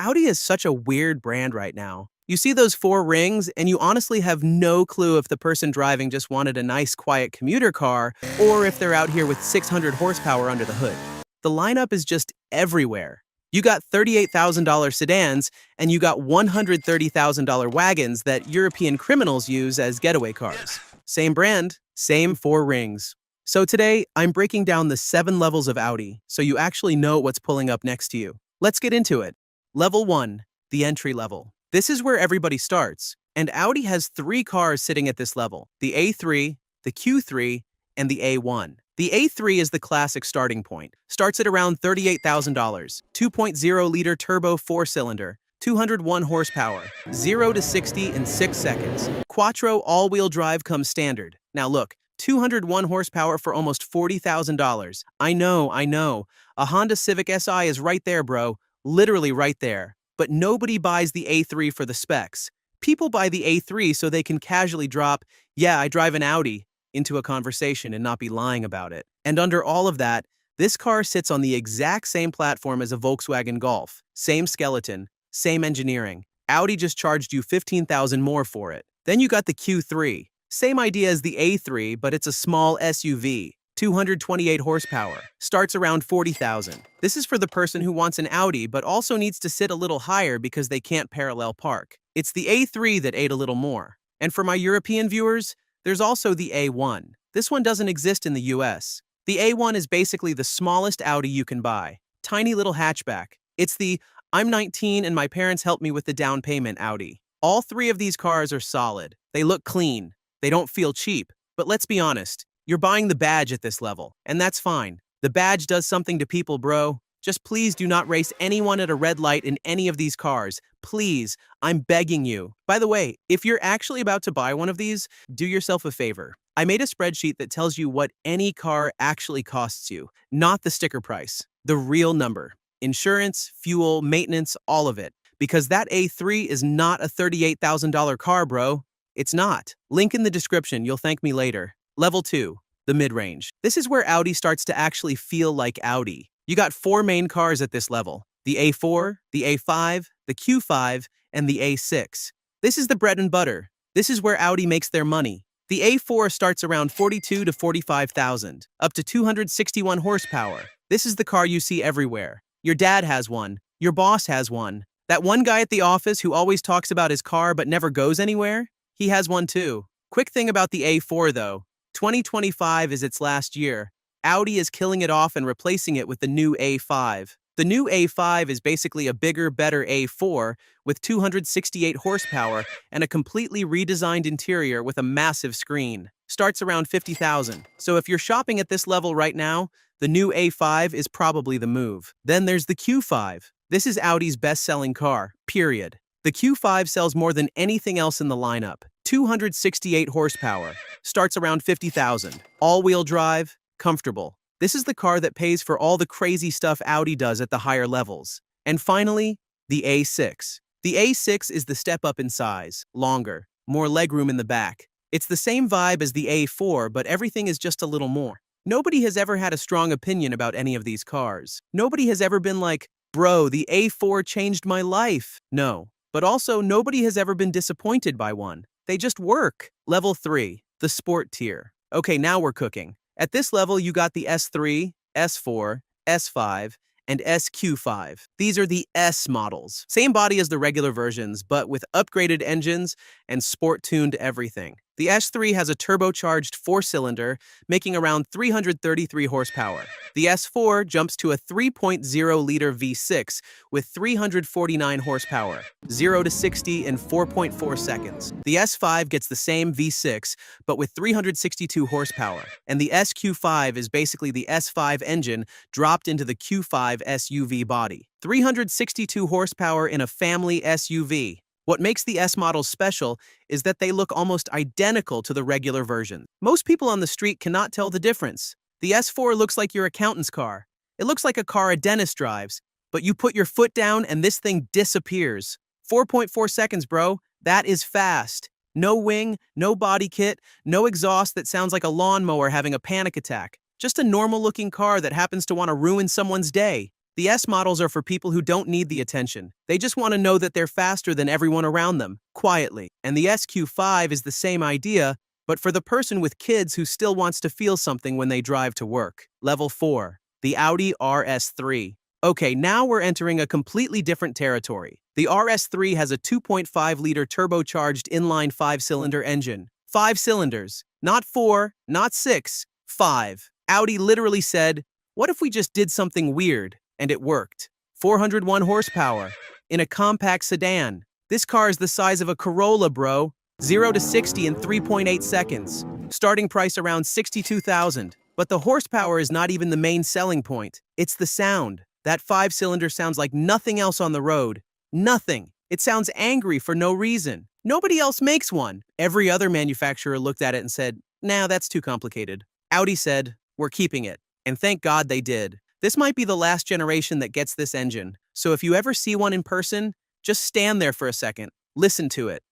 Audi is such a weird brand right now. You see those four rings, and you honestly have no clue if the person driving just wanted a nice, quiet commuter car, or if they're out here with 600 horsepower under the hood. The lineup is just everywhere. You got $38,000 sedans, and you got $130,000 wagons that European criminals use as getaway cars. Same brand, same four rings. So today, I'm breaking down the 7 levels of Audi, so you actually know what's pulling up next to you. Let's get into it. Level 1, the entry level. This is where everybody starts, and Audi has 3 cars sitting at this level: the A3, the Q3, and the A1. The A3 is the classic starting point. Starts at around $38,000, 2.0-liter turbo 4-cylinder, 201 horsepower, 0 to 60 in 6 seconds. Quattro all-wheel drive comes standard. Now look, 201 horsepower for almost $40,000. I know. A Honda Civic Si is right there, bro. Literally right there. But nobody buys the A3 for the specs. People buy the A3 so they can casually drop, "Yeah, I drive an Audi," into a conversation and not be lying about it. And under all of that, this car sits on the exact same platform as a Volkswagen Golf. Same skeleton, same engineering. Audi just charged you $15,000 more for it. Then you got the Q3. Same idea as the A3, but it's a small SUV. 228 horsepower. Starts around $40,000. This is for the person who wants an Audi but also needs to sit a little higher because they can't parallel park. It's the A3 that ate a little more. And for my European viewers, there's also the A1. This one doesn't exist in the US. The A1 is basically the smallest Audi you can buy. Tiny little hatchback. It's the "I'm 19 and my parents helped me with the down payment" Audi. All 3 of these cars are solid. They look clean. They don't feel cheap. But let's be honest. You're buying the badge at this level, and that's fine. The badge does something to people, bro. Just please do not race anyone at a red light in any of these cars. Please, I'm begging you. By the way, if you're actually about to buy one of these, do yourself a favor. I made a spreadsheet that tells you what any car actually costs you, not the sticker price, the real number. Insurance, fuel, maintenance, all of it. Because that A3 is not a $38,000 car, bro. It's not. Link in the description, you'll thank me later. Level 2, the mid-range. This is where Audi starts to actually feel like Audi. You got 4 main cars at this level: the A4, the A5, the Q5, and the A6. This is the bread and butter. This is where Audi makes their money. The A4 starts around $42,000 to $45,000, up to 261 horsepower. This is the car you see everywhere. Your dad has one. Your boss has one. That one guy at the office who always talks about his car but never goes anywhere? He has one too. Quick thing about the A4 though. 2025 is its last year. Audi is killing it off and replacing it with the new A5. The new A5 is basically a bigger, better A4 with 268 horsepower and a completely redesigned interior with a massive screen. Starts around $50,000. So if you're shopping at this level right now, the new A5 is probably the move. Then there's the Q5. This is Audi's best-selling car, period. The Q5 sells more than anything else in the lineup. 268 horsepower. Starts around $50,000. All-wheel drive, comfortable. This is the car that pays for all the crazy stuff Audi does at the higher levels. And finally, the A6. The A6 is the step up in size, longer, more legroom in the back. It's the same vibe as the A4, but everything is just a little more. Nobody has ever had a strong opinion about any of these cars. Nobody has ever been like, "Bro, the A4 changed my life." No. But also, nobody has ever been disappointed by one. They just work. Level 3, the sport tier. Okay, now we're cooking. At this level, you got the S3, S4, S5, and SQ5. These are the S models. Same body as the regular versions, but with upgraded engines and sport-tuned everything. The S3 has a turbocharged 4-cylinder, making around 333 horsepower. The S4 jumps to a 3.0-liter V6 with 349 horsepower, 0 to 60 in 4.4 seconds. The S5 gets the same V6, but with 362 horsepower. And the SQ5 is basically the S5 engine dropped into the Q5 SUV body. 362 horsepower in a family SUV. What makes the S models special is that they look almost identical to the regular version. Most people on the street cannot tell the difference. The S4 looks like your accountant's car. It looks like a car a dentist drives, but you put your foot down and this thing disappears. 4.4 seconds, bro. That is fast. No wing, no body kit, no exhaust that sounds like a lawnmower having a panic attack. Just a normal-looking car that happens to want to ruin someone's day. The S models are for people who don't need the attention. They just want to know that they're faster than everyone around them, quietly. And the SQ5 is the same idea, but for the person with kids who still wants to feel something when they drive to work. Level 4. The Audi RS3. Okay, now we're entering a completely different territory. The RS3 has a 2.5-liter turbocharged inline 5-cylinder engine. 5 cylinders. Not 4, not 6, 5. Audi literally said, what if we just did something weird? And it worked. 401 horsepower. In a compact sedan. This car is the size of a Corolla, bro. 0 to 60 in 3.8 seconds. Starting price around $62,000. But the horsepower is not even the main selling point. It's the sound. That 5-cylinder sounds like nothing else on the road. Nothing. It sounds angry for no reason. Nobody else makes one. Every other manufacturer looked at it and said, nah, that's too complicated. Audi said, we're keeping it. And thank God they did. This might be the last generation that gets this engine. So if you ever see one in person, just stand there for a second. Listen to it.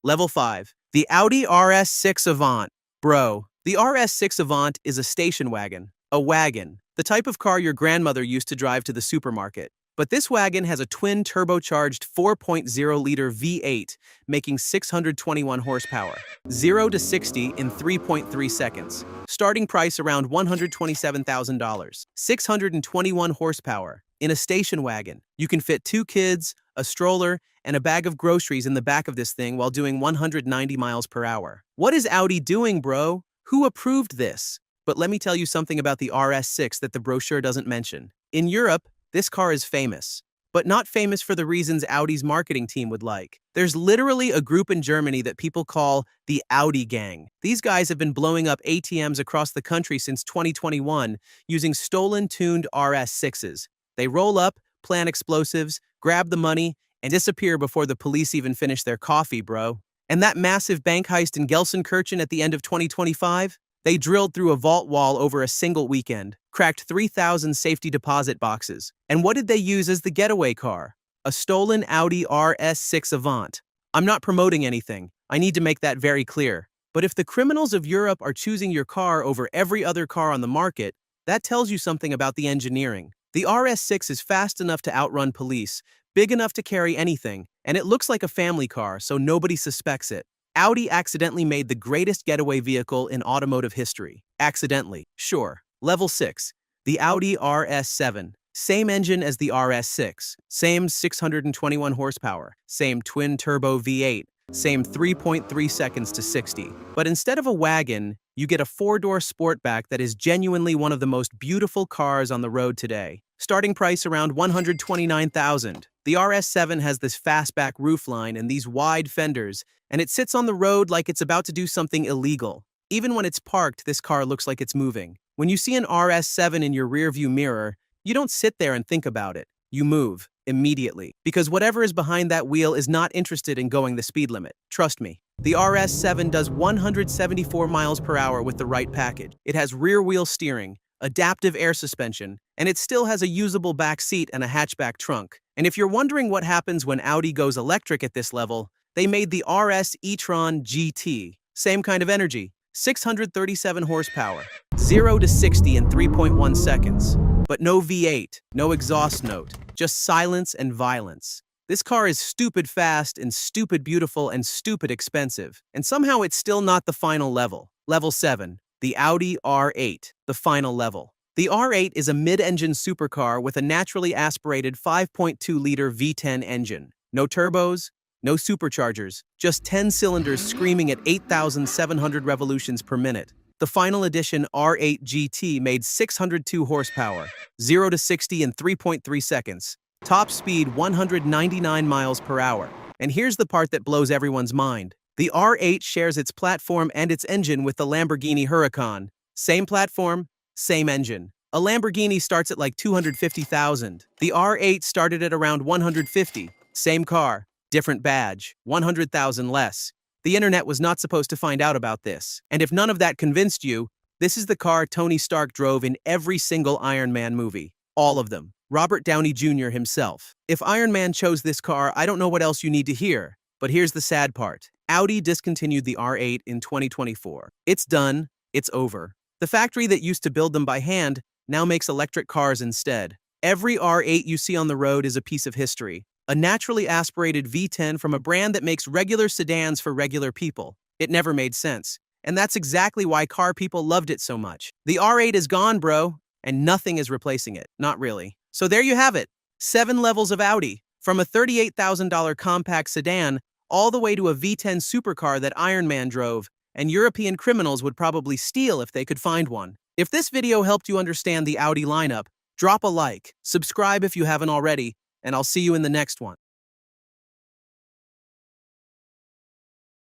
Level 5. The Audi RS6 Avant. Bro, the RS6 Avant is a station wagon. A wagon. The type of car your grandmother used to drive to the supermarket. But this wagon has a twin turbocharged 4.0-liter V8, making 621 horsepower. 0 to 60 in 3.3 seconds. Starting price around $127,000. 621 horsepower. In a station wagon, you can fit 2 kids, a stroller, and a bag of groceries in the back of this thing while doing 190 miles per hour. What is Audi doing, bro? Who approved this? But let me tell you something about the RS6 that the brochure doesn't mention. In Europe, this car is famous, but not famous for the reasons Audi's marketing team would like. There's literally a group in Germany that people call the Audi gang. These guys have been blowing up ATMs across the country since 2021 using stolen tuned RS6s. They roll up, plant explosives, grab the money, and disappear before the police even finish their coffee, bro. And that massive bank heist in Gelsenkirchen at the end of 2025? They drilled through a vault wall over a single weekend, cracked 3,000 safety deposit boxes. And what did they use as the getaway car? A stolen Audi RS6 Avant. I'm not promoting anything. I need to make that very clear. But if the criminals of Europe are choosing your car over every other car on the market, that tells you something about the engineering. The RS6 is fast enough to outrun police, big enough to carry anything, and it looks like a family car, so nobody suspects it. Audi accidentally made the greatest getaway vehicle in automotive history. Accidentally, sure. Level 6. The Audi RS7. Same engine as the RS6. Same 621 horsepower. Same twin-turbo V8. Same 3.3 seconds to 60. But instead of a wagon, you get a 4-door sportback that is genuinely one of the most beautiful cars on the road today. Starting price around $129,000. The RS7 has this fastback roofline and these wide fenders, and it sits on the road like it's about to do something illegal. Even when it's parked, this car looks like it's moving. When you see an RS7 in your rearview mirror, you don't sit there and think about it. You move immediately, because whatever is behind that wheel is not interested in going the speed limit. Trust me. The RS7 does 174 miles per hour with the right package. It has rear-wheel steering, adaptive air suspension, and it still has a usable back seat and a hatchback trunk. And if you're wondering what happens when Audi goes electric at this level, they made the RS e-tron GT. Same kind of energy, 637 horsepower, 0 to 60 in 3.1 seconds. But no V8, no exhaust note, just silence and violence. This car is stupid fast and stupid beautiful and stupid expensive. And somehow it's still not the final level. Level 7. The Audi R8, the final level. The R8 is a mid-engine supercar with a naturally aspirated 5.2-liter V10 engine. No turbos, no superchargers, just 10 cylinders screaming at 8,700 revolutions per minute. The final edition R8 GT made 602 horsepower, 0 to 60 in 3.3 seconds. Top speed 199 miles per hour. And here's the part that blows everyone's mind. The R8 shares its platform and its engine with the Lamborghini Huracan. Same platform, same engine. A Lamborghini starts at like $250,000. The R8 started at around $150,000. Same car, different badge, $100,000 less. The internet was not supposed to find out about this. And if none of that convinced you, this is the car Tony Stark drove in every single Iron Man movie. All of them. Robert Downey Jr. himself. If Iron Man chose this car, I don't know what else you need to hear. But here's the sad part. Audi discontinued the R8 in 2024. It's done. It's over. The factory that used to build them by hand now makes electric cars instead. Every R8 you see on the road is a piece of history. A naturally aspirated V10 from a brand that makes regular sedans for regular people. It never made sense. And that's exactly why car people loved it so much. The R8 is gone, bro, and nothing is replacing it. Not really. So there you have it. 7 levels of Audi. From a $38,000 compact sedan all the way to a V10 supercar that Iron Man drove, and European criminals would probably steal if they could find one. If this video helped you understand the Audi lineup, drop a like, subscribe if you haven't already, and I'll see you in the next one.